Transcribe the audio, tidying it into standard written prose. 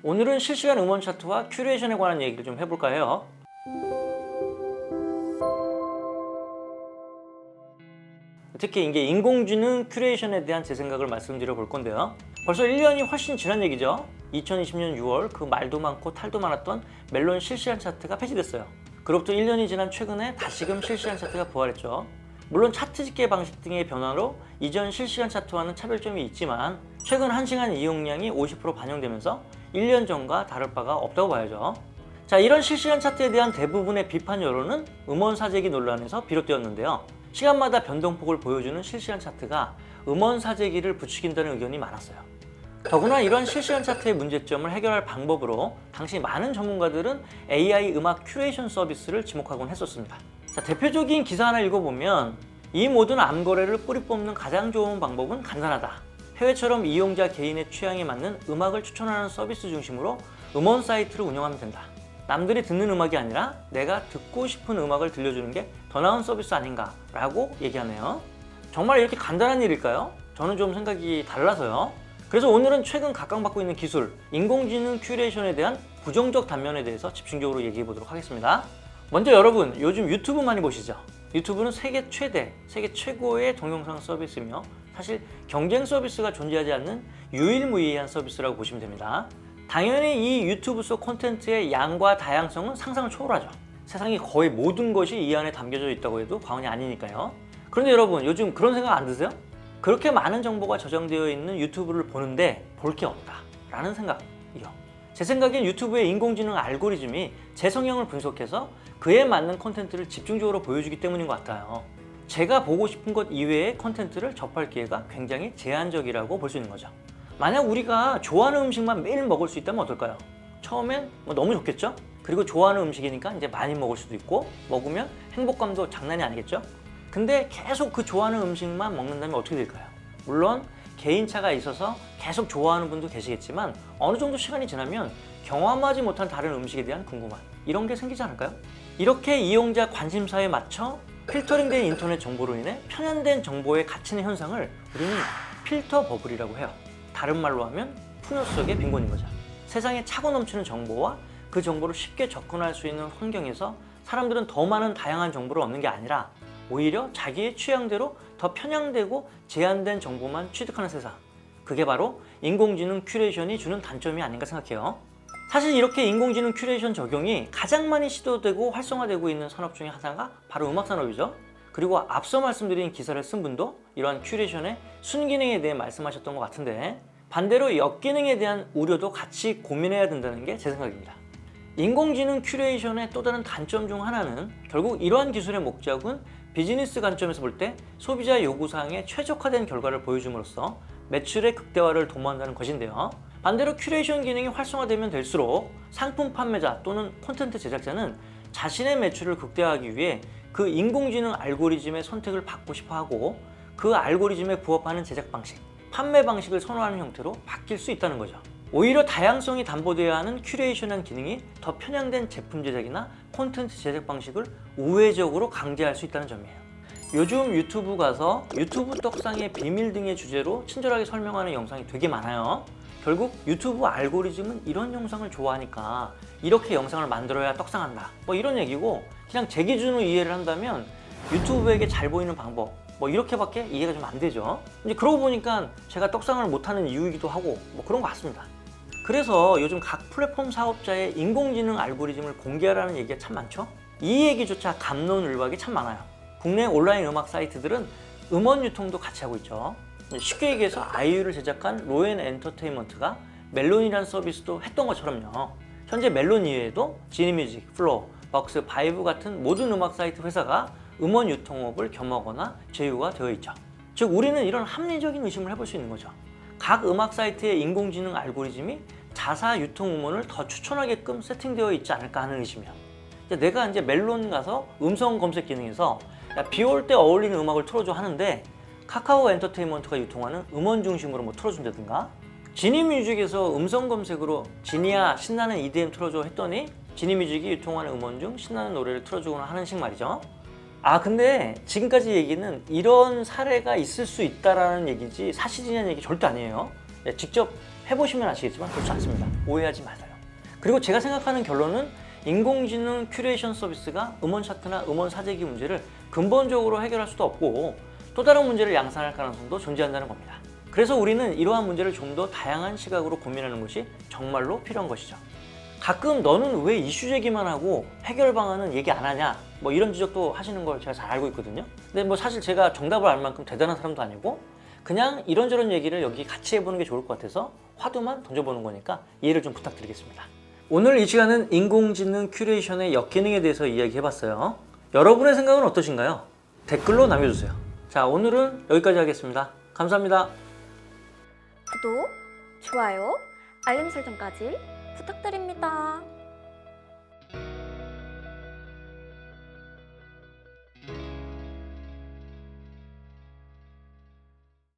오늘은 실시간 음원 차트와 큐레이션에 관한 얘기를 좀 해볼까 해요. 특히 이게 인공지능 큐레이션에 대한 제 생각을 말씀드려 볼 건데요. 벌써 1년이 훨씬 지난 얘기죠. 2020년 6월 그 말도 많고 탈도 많았던 멜론 실시간 차트가 폐지됐어요. 그로부터 1년이 지난 최근에 다시금 실시간 차트가 부활했죠. 물론 차트 집계 방식 등의 변화로 이전 실시간 차트와는 차별점이 있지만 최근 1시간 이용량이 50% 반영되면서 1년 전과 다를 바가 없다고 봐야죠. 자, 이런 실시간 차트에 대한 대부분의 비판 여론은 음원 사재기 논란에서 비롯되었는데요. 시간마다 변동폭을 보여주는 실시간 차트가 음원 사재기를 부추긴다는 의견이 많았어요. 더구나 이런 실시간 차트의 문제점을 해결할 방법으로 당시 많은 전문가들은 AI 음악 큐레이션 서비스를 지목하곤 했었습니다. 자, 대표적인 기사 하나 읽어보면 이 모든 암 거래를 뿌리 뽑는 가장 좋은 방법은 간단하다. 해외처럼 이용자 개인의 취향에 맞는 음악을 추천하는 서비스 중심으로 음원 사이트를 운영하면 된다. 남들이 듣는 음악이 아니라 내가 듣고 싶은 음악을 들려주는 게 더 나은 서비스 아닌가 라고 얘기하네요. 정말 이렇게 간단한 일일까요? 저는 좀 생각이 달라서요. 그래서 오늘은 최근 각광받고 있는 기술, 인공지능 큐레이션에 대한 부정적 단면에 대해서 집중적으로 얘기해 보도록 하겠습니다. 먼저 여러분, 요즘 유튜브 많이 보시죠? 유튜브는 세계 최대, 세계 최고의 동영상 서비스이며 사실 경쟁 서비스가 존재하지 않는 유일무이한 서비스라고 보시면 됩니다. 당연히 이 유튜브 속 콘텐츠의 양과 다양성은 상상을 초월하죠. 세상의 거의 모든 것이 이 안에 담겨져 있다고 해도 과언이 아니니까요. 그런데 여러분, 요즘 그런 생각 안 드세요? 그렇게 많은 정보가 저장되어 있는 유튜브를 보는데 볼 게 없다 라는 생각이요. 제 생각엔 유튜브의 인공지능 알고리즘이 제 성향을 분석해서 그에 맞는 콘텐츠를 집중적으로 보여주기 때문인 것 같아요. 제가 보고 싶은 것 이외의 콘텐츠를 접할 기회가 굉장히 제한적이라고 볼 수 있는 거죠. 만약 우리가 좋아하는 음식만 매일 먹을 수 있다면 어떨까요? 처음엔 너무 좋겠죠? 그리고 좋아하는 음식이니까 이제 많이 먹을 수도 있고 먹으면 행복감도 장난이 아니겠죠? 근데 계속 그 좋아하는 음식만 먹는다면 어떻게 될까요? 물론 개인차가 있어서 계속 좋아하는 분도 계시겠지만 어느 정도 시간이 지나면 경험하지 못한 다른 음식에 대한 궁금함 이런 게 생기지 않을까요? 이렇게 이용자 관심사에 맞춰 필터링된 인터넷 정보로 인해 편향된 정보에 갇히는 현상을 우리는 필터 버블이라고 해요. 다른 말로 하면 풍요 속의 빈곤인 거죠. 세상에 차고 넘치는 정보와 그 정보를 쉽게 접근할 수 있는 환경에서 사람들은 더 많은 다양한 정보를 얻는 게 아니라 오히려 자기의 취향대로 더 편향되고 제한된 정보만 취득하는 세상. 그게 바로 인공지능 큐레이션이 주는 단점이 아닌가 생각해요. 사실 이렇게 인공지능 큐레이션 적용이 가장 많이 시도되고 활성화되고 있는 산업 중에 하나가 바로 음악 산업이죠. 그리고 앞서 말씀드린 기사를 쓴 분도 이러한 큐레이션의 순기능에 대해 말씀하셨던 것 같은데 반대로 역기능에 대한 우려도 같이 고민해야 된다는 게 제 생각입니다. 인공지능 큐레이션의 또 다른 단점 중 하나는 결국 이러한 기술의 목적은 비즈니스 관점에서 볼 때 소비자 요구사항에 최적화된 결과를 보여줌으로써 매출의 극대화를 도모한다는 것인데요. 반대로 큐레이션 기능이 활성화되면 될수록 상품 판매자 또는 콘텐츠 제작자는 자신의 매출을 극대화하기 위해 그 인공지능 알고리즘의 선택을 받고 싶어하고 그 알고리즘에 부합하는 제작 방식, 판매 방식을 선호하는 형태로 바뀔 수 있다는 거죠. 오히려 다양성이 담보되어야 하는 큐레이션한 기능이 더 편향된 제품 제작이나 콘텐츠 제작 방식을 우회적으로 강제할 수 있다는 점이에요. 요즘 유튜브 가서 유튜브 떡상의 비밀 등의 주제로 친절하게 설명하는 영상이 되게 많아요. 결국 유튜브 알고리즘은 이런 영상을 좋아하니까 이렇게 영상을 만들어야 떡상한다 이런 얘기고, 그냥 제 기준으로 이해를 한다면 유튜브에게 잘 보이는 방법 이렇게밖에 이해가 좀 안 되죠. 이제 그러고 보니까 제가 떡상을 못하는 이유이기도 하고 그런 것 같습니다. 그래서 요즘 각 플랫폼 사업자의 인공지능 알고리즘을 공개하라는 얘기가 참 많죠. 이 얘기조차 갑론을박이 참 많아요. 국내 온라인 음악 사이트들은 음원 유통도 같이 하고 있죠. 쉽게 얘기해서 아이유를 제작한 로엔 엔터테인먼트가 멜론이라는 서비스도 했던 것처럼요. 현재 멜론 이외에도 지니뮤직, 플로우, 벅스, 바이브 같은 모든 음악 사이트 회사가 음원 유통업을 겸하거나 제휴가 되어 있죠. 즉 우리는 이런 합리적인 의심을 해볼 수 있는 거죠. 각 음악 사이트의 인공지능 알고리즘이 자사 유통 음원을 더 추천하게끔 세팅되어 있지 않을까 하는 의심이요. 내가 이제 멜론 가서 음성 검색 기능에서 비 올 때 어울리는 음악을 틀어줘 하는데 카카오 엔터테인먼트가 유통하는 음원 중심으로 틀어준다든가, 지니뮤직에서 음성 검색으로 지니야 신나는 EDM 틀어줘 했더니 지니뮤직이 유통하는 음원 중 신나는 노래를 틀어주거나 하는 식 말이죠. 근데 지금까지 얘기는 이런 사례가 있을 수 있다라는 얘기지 사실이냐는 얘기 절대 아니에요. 직접 해보시면 아시겠지만 그렇지 않습니다. 오해하지 마세요. 그리고 제가 생각하는 결론은 인공지능 큐레이션 서비스가 음원 차트나 음원 사재기 문제를 근본적으로 해결할 수도 없고 또 다른 문제를 양산할 가능성도 존재한다는 겁니다. 그래서 우리는 이러한 문제를 좀 더 다양한 시각으로 고민하는 것이 정말로 필요한 것이죠. 가끔 너는 왜 이슈 제기만 하고 해결 방안은 얘기 안 하냐 뭐 이런 지적도 하시는 걸 제가 잘 알고 있거든요. 근데 뭐 사실 제가 정답을 알 만큼 대단한 사람도 아니고 그냥 이런저런 얘기를 여기 같이 해보는 게 좋을 것 같아서 화두만 던져보는 거니까 이해를 좀 부탁드리겠습니다. 오늘 이 시간은 인공지능 큐레이션의 역기능에 대해서 이야기해봤어요. 여러분의 생각은 어떠신가요? 댓글로 남겨주세요. 자, 오늘은 여기까지 하겠습니다. 감사합니다. 구독, 좋아요, 알림 설정까지 부탁드립니다.